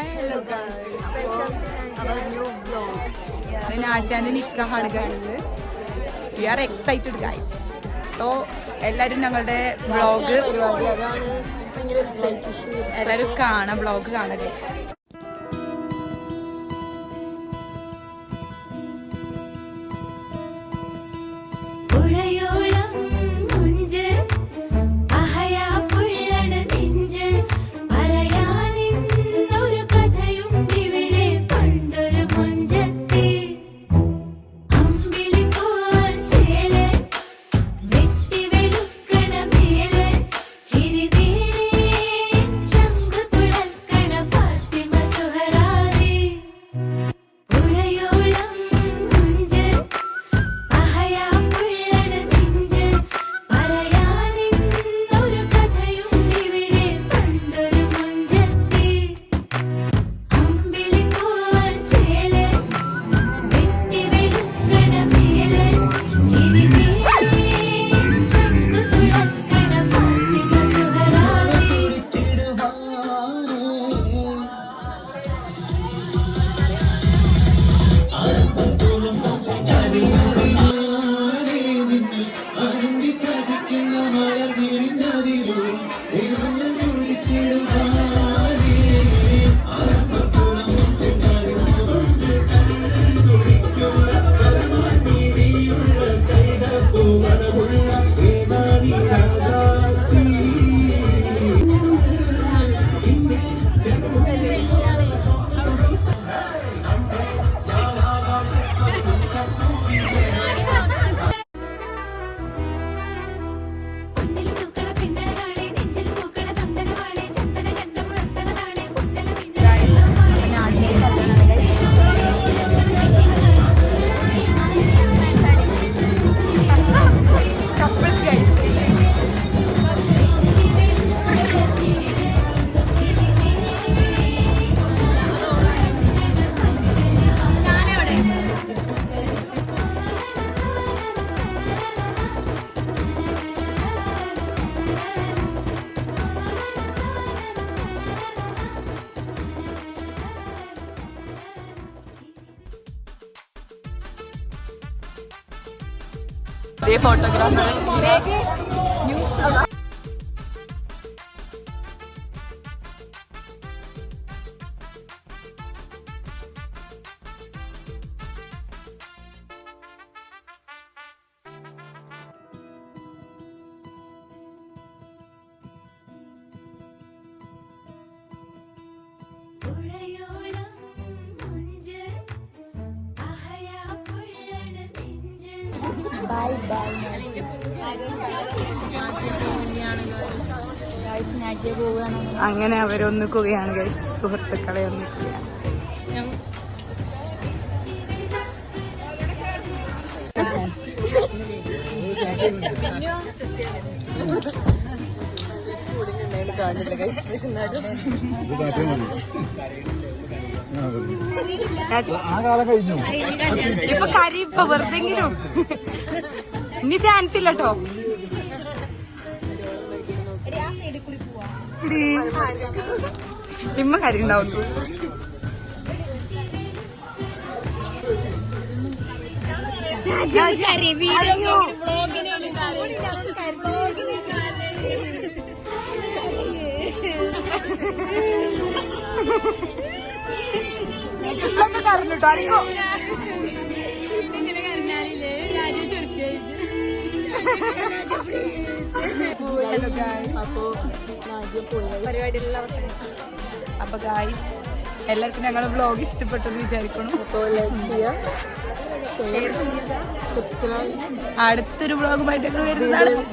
Hello guys. Our new vlog. Nachaന്റെ നിക്കാഹാണ് guys. We are excited guys. So എല്ലാരും ഞങ്ങളുടെ vlog എല്ലാരും കാണാം, വ്ളോഗ് കാണാം guys. Photographer Bye bye. അങ്ങനെ അവരൊന്നിക്കുകയാണ് ഗൈസ്, സുഹൃത്തുക്കളെ ഒന്നിക്കുകയാണ്. ഇപ്പൊ കരി ഇപ്പൊ വെറുതെങ്കിലും ഇനി ചാൻസ് ഇല്ല കേട്ടോ. ഇമ്മ കരി ഉണ്ടാവും. കരഞ്ഞിട്ടോ അറിയോ? അപ്പൊ ഗായ്സ് എല്ലാവർക്കും ഞങ്ങളുടെ വ്ലോഗ് ഇഷ്ടപ്പെട്ടെന്ന് വിചാരിക്കണം. അപ്പോൾ ലൈക്ക് ചെയ്യുക, അടുത്തൊരു വ്ലോഗുമായിട്ട് വരുന്നതാണ്.